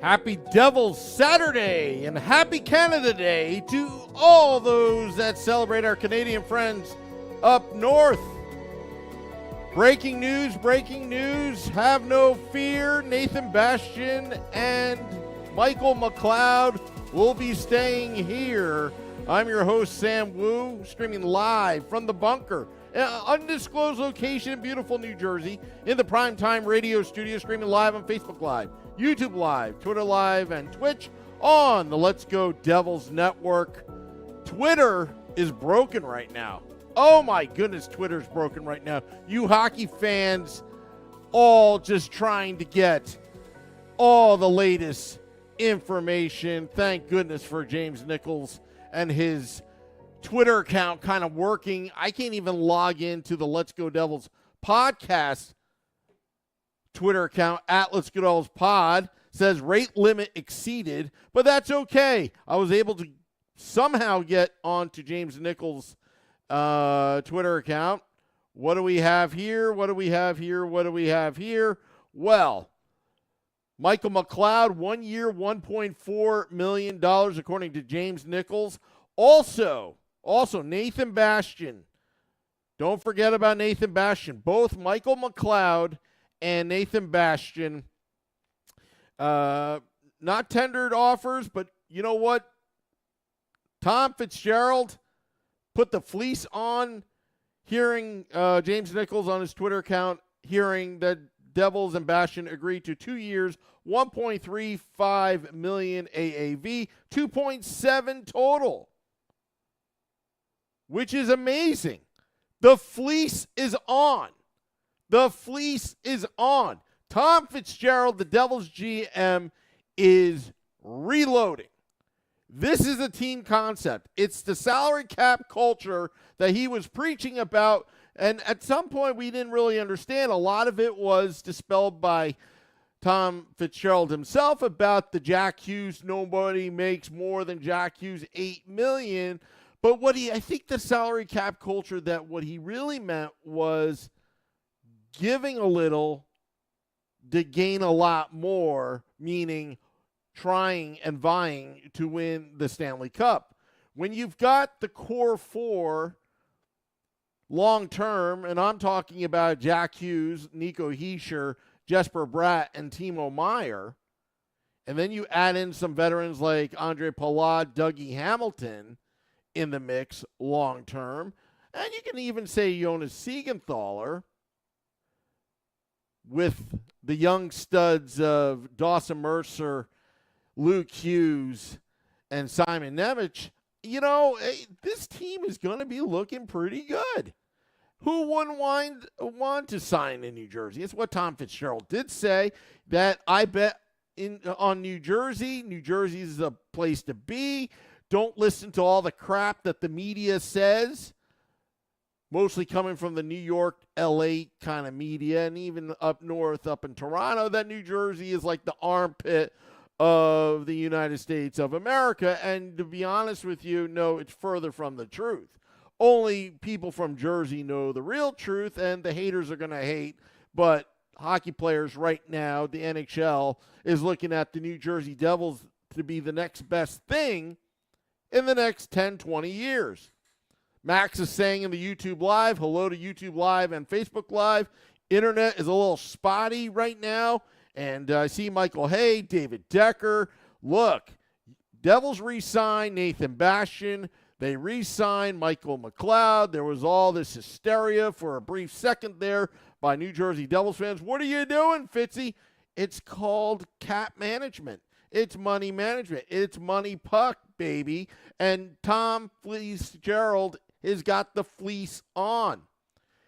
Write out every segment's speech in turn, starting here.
Happy Devil's Saturday and happy Canada Day to all those that celebrate our Canadian friends up north. Breaking news, have no fear. Nathan Bastian and Michael Mcleod will be staying here. I'm your host, Sam Wu, streaming live from the bunker, an undisclosed location in beautiful New Jersey, in the primetime radio studio, streaming live on Facebook Live, YouTube Live, Twitter Live, and Twitch on the Let's Go Devils Network. Twitter is broken right now. Oh my goodness, Twitter's broken right now. You hockey fans all just trying to get all the latest information. Thank goodness for James Nichols and his Twitter account kind of working. I can't even log into the Let's Go Devils podcast Twitter account at Let's Go Devils Pod. Says rate limit exceeded, but that's okay. I was able to somehow get onto James Nichols' Twitter account. What do we have here? Well, Michael Mcleod, 1 year, $1.4 million, according to James Nichols. Also, Nathan Bastian. Don't forget about Nathan Bastian. Both Michael Mcleod and Nathan Bastian, not tendered offers, but you know what? Tom Fitzgerald put the fleece on, hearing James Nichols on his Twitter account, hearing that Devils and Bastian agreed to 2 years, $1.35 million AAV, 2.7 total, which is amazing. The fleece is on. Tom Fitzgerald, the Devils GM, is reloading. This is a team concept. It's the salary cap culture that he was preaching about, and at some point we didn't really understand. A lot of it was dispelled by Tom Fitzgerald himself about the Jack Hughes, nobody makes more than Jack Hughes, $8 million. But I think the salary cap culture, that what he really meant was giving a little to gain a lot more, meaning trying and vying to win the Stanley Cup. When you've got the core four long term, and I'm talking about Jack Hughes, Nico Hischier, Jesper Bratt, and Timo Meier, and then you add in some veterans like Andre Palat, Dougie Hamilton in the mix long term, and you can even say Jonas Siegenthaler, with the young studs of Dawson Mercer, Luke Hughes, and Simon Nemec. You know, this team is going to be looking pretty good. Who wouldn't want to sign in New Jersey? It's what Tom Fitzgerald did say, that I bet on New Jersey. New Jersey is a place to be. Don't listen to all the crap that the media says, mostly coming from the New York, LA kind of media, and even up north, up in Toronto, that New Jersey is like the armpit of the United States of America. And to be honest with you, no, it's further from the truth. Only people from Jersey know the real truth, and the haters are going to hate. But hockey players right now, the NHL, is looking at the New Jersey Devils to be the next best thing in the next 10, 20 years. Max is saying in the YouTube Live, hello to YouTube Live and Facebook Live. Internet is a little spotty right now. And I see Michael Hay, David Decker. Look, Devils re-signed Nathan Bastian. They re-signed Michael Mcleod. There was all this hysteria for a brief second there by New Jersey Devils fans. What are you doing, Fitzy? It's called cap management. It's money management. It's money puck, baby. And Tom Fitzgerald has got the fleece on.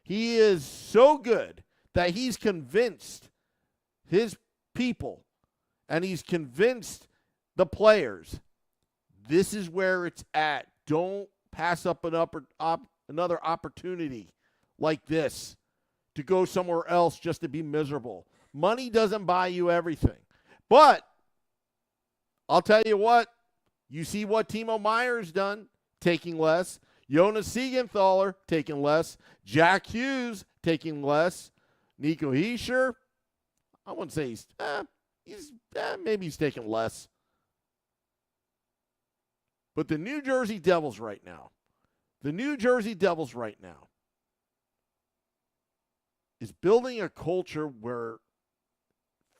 He is so good that he's convinced his people, and he's convinced the players, this is where it's at. Don't pass up another opportunity like this to go somewhere else just to be miserable. Money doesn't buy you everything. But I'll tell you what, you see what Timo Meier's done, taking less. Jonas Siegenthaler taking less. Jack Hughes taking less. Nico Hischier, I wouldn't say he's Maybe he's taking less. But the New Jersey Devils right now is building a culture where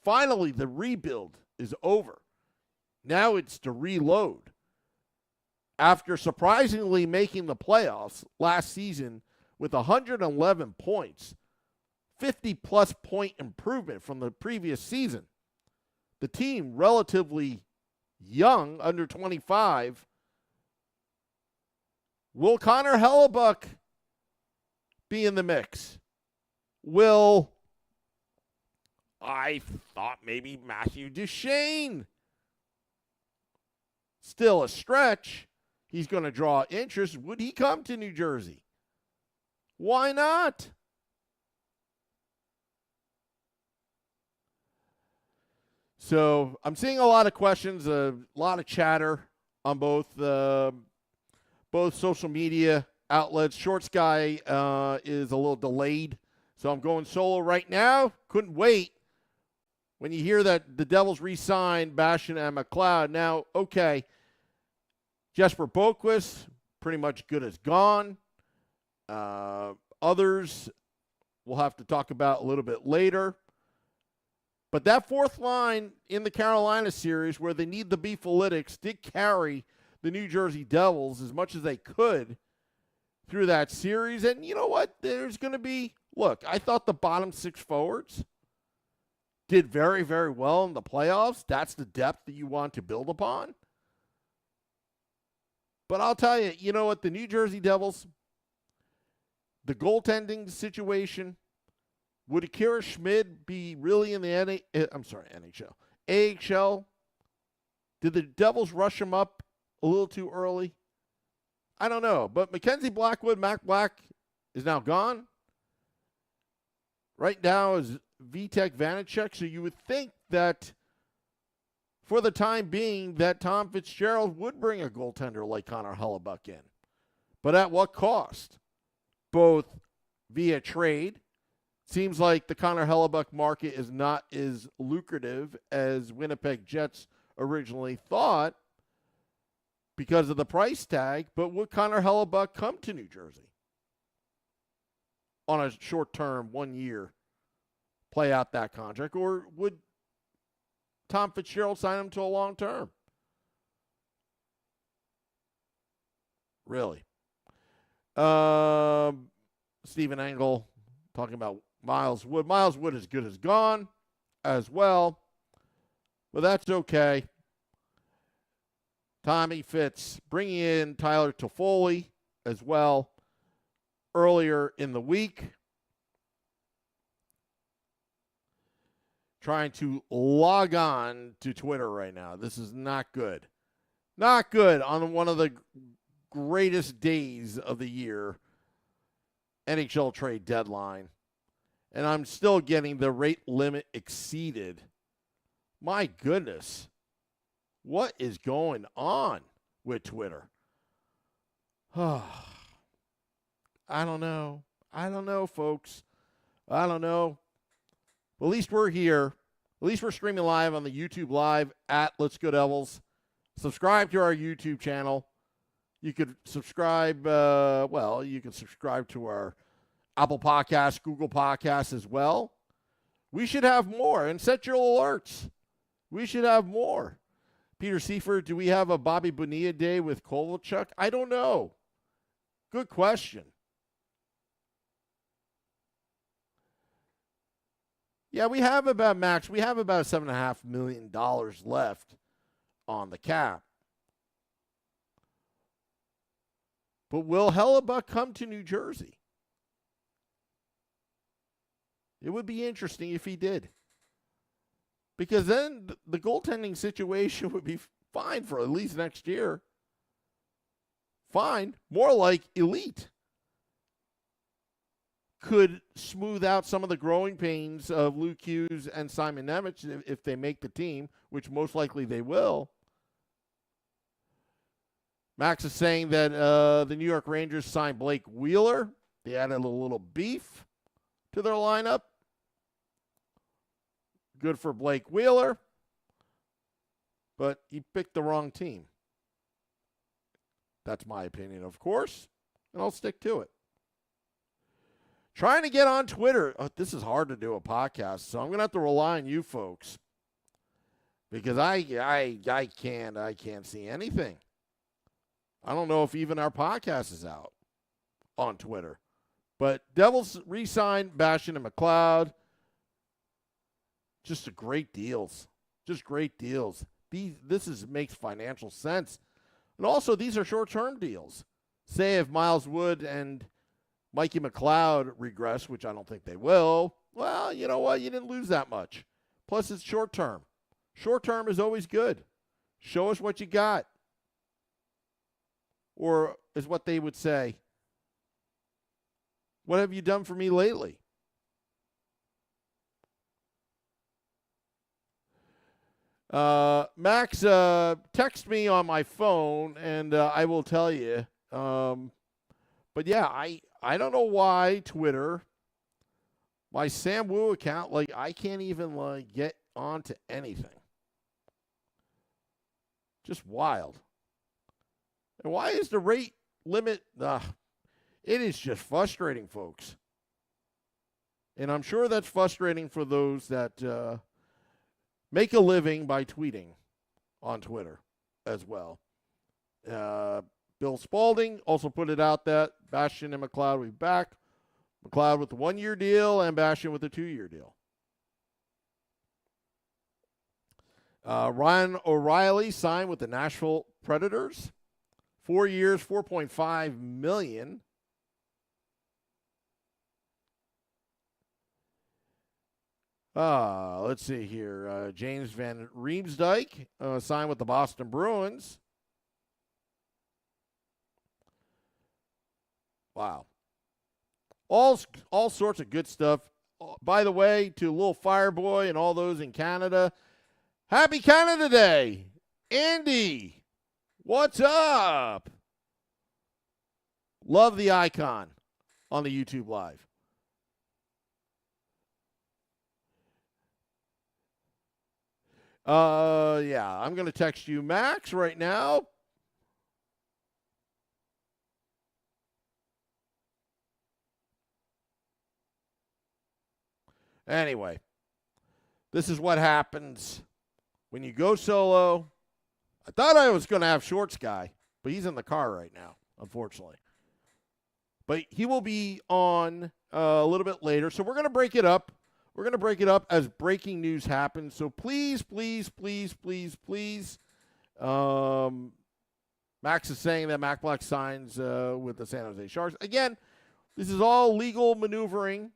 finally the rebuild is over. Now it's to reload. After surprisingly making the playoffs last season with 111 points, 50-plus point improvement from the previous season, the team relatively young, under 25. Will Connor Hellebuck be in the mix? I thought maybe Matthew Duchene. Still a stretch. He's going to draw interest. Would he come to New Jersey? Why not? So I'm seeing a lot of questions, a lot of chatter on both social media outlets. Shorts guy is a little delayed, so I'm going solo right now. Couldn't wait when you hear that the Devils re-signed Bastian and Mcleod. Now, okay, Jesper Boquist, pretty much good as gone. Others we'll have to talk about a little bit later. But that fourth line in the Carolina series where they need the Beefalytics did carry the New Jersey Devils as much as they could through that series. And you know what? There's going to be, look, I thought the bottom six forwards did very, very well in the playoffs. That's the depth that you want to build upon. But I'll tell you, you know what? The New Jersey Devils, the goaltending situation, would Akira Schmid be really in the NHL? AHL? Did the Devils rush him up a little too early? I don't know. But Mackenzie Blackwood, Mac Black, is now gone. Right now is Vitek Vanacek. So you would think that for the time being that Tom Fitzgerald would bring a goaltender like Connor Hellebuck in. But at what cost? Both via trade. Seems like the Connor Hellebuck market is not as lucrative as Winnipeg Jets originally thought because of the price tag. But would Connor Hellebuck come to New Jersey on a short-term, 1 year, play out that contract? Or would Tom Fitzgerald sign him to a long-term? Really? Stephen Engel talking about Miles Wood. Miles Wood is good as gone as well. But that's okay. Tommy Fitz bringing in Tyler Toffoli as well earlier in the week. Trying to log on to Twitter right now. This is not good. Not good on one of the greatest days of the year, NHL trade deadline. And I'm still getting the rate limit exceeded. My goodness. What is going on with Twitter? I don't know. I don't know, folks. I don't know. At least we're here. At least we're streaming live on the YouTube Live at Let's Go Devils. Subscribe to our YouTube channel. You could subscribe, you can subscribe to our Apple Podcasts, Google Podcasts as well. We should have more, and set your alerts. We should have more. Peter Seifert, do we have a Bobby Bonilla day with Kovalchuk? I don't know. Good question. Yeah, we have about $7.5 million left on the cap. But will Hellebuck come to New Jersey? It would be interesting if he did. Because then the goaltending situation would be fine for at least next year. Fine. More like elite. Could smooth out some of the growing pains of Luke Hughes and Simon Nemec if they make the team, which most likely they will. Max is saying that the New York Rangers signed Blake Wheeler. They added a little beef to their lineup. Good for Blake Wheeler. but he picked the wrong team. That's my opinion, of course, and I'll stick to it. Trying to get on Twitter. Oh, this is hard to do a podcast, so I'm going to have to rely on you folks because I can't see anything. I don't know if even our podcast is out on Twitter. But Devils re-signed Bastian and Mcleod. Just great deals. Just great deals. This makes financial sense. And also, these are short-term deals. Say if Miles Wood and Mikey Mcleod regress, which I don't think they will, well, you know what? You didn't lose that much. Plus, it's short-term. Short-term is always good. Show us what you got. Or is what they would say, what have you done for me lately? Max, text me on my phone, and I will tell you. But yeah, I don't know why Twitter, my Sam Wu account, like I can't even get onto anything. Just wild. And why is the rate limit? It is just frustrating, folks. And I'm sure that's frustrating for those that make a living by tweeting on Twitter as well. Bill Spalding also put it out that Bastian and Mcleod will be back. Mcleod with the 1-year deal and Bastian with the 2-year deal. Ryan O'Reilly signed with the Nashville Predators. 4 years, $4.5 million. Let's see here. James Van Riemsdyk signed with the Boston Bruins. Wow. All sorts of good stuff. By the way, to Little Fireboy and all those in Canada, happy Canada Day. Andy, what's up? Love the icon on the YouTube Live. Yeah, I'm going to text you, Max, right now. Anyway, this is what happens when you go solo. I thought I was going to have Shorts Guy, but he's in the car right now, unfortunately. But he will be on a little bit later, so we're going to break it up. We're going to break it up as breaking news happens. So please, please, please, please, please. Max is saying that Mac Black signs with the San Jose Sharks. Again, this is all legal maneuvering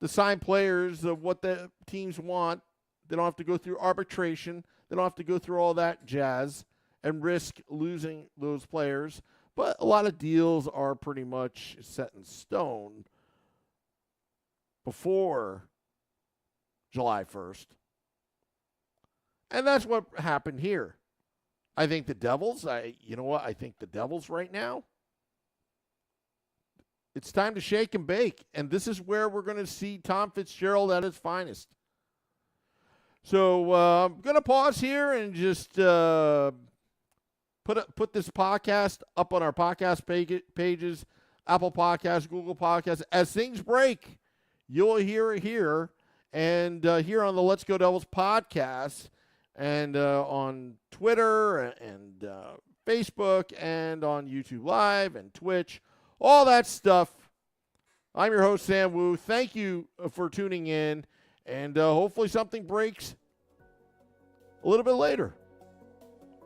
to sign players of what the teams want. They don't have to go through arbitration. They don't have to go through all that jazz and risk losing those players. But a lot of deals are pretty much set in stone before July 1st. And that's what happened here. I think the Devils, you know what? I think the Devils right now, it's time to shake and bake. And this is where we're going to see Tom Fitzgerald at his finest. So I'm going to pause here and just put this podcast up on our podcast pages, Apple Podcasts, Google Podcasts. As things break, you'll hear it here and here on the Let's Go Devils podcast and on Twitter and Facebook and on YouTube Live and Twitch, all that stuff. I'm your host, Sam Wu. Thank you for tuning in, and hopefully something breaks a little bit later.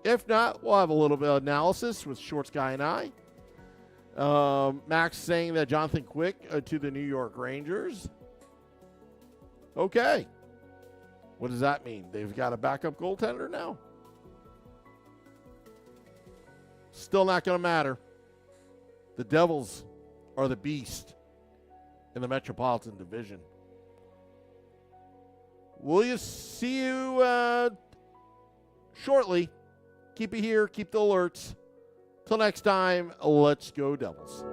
If not, we'll have a little bit of analysis with Shorts Guy and I. Max saying that Jonathan Quick to the New York Rangers. Okay. What does that mean? They've got a backup goaltender now? Still not going to matter. The Devils are the beast in the Metropolitan Division. We'll see you shortly. Keep it here. Keep the alerts. Till next time, let's go Devils.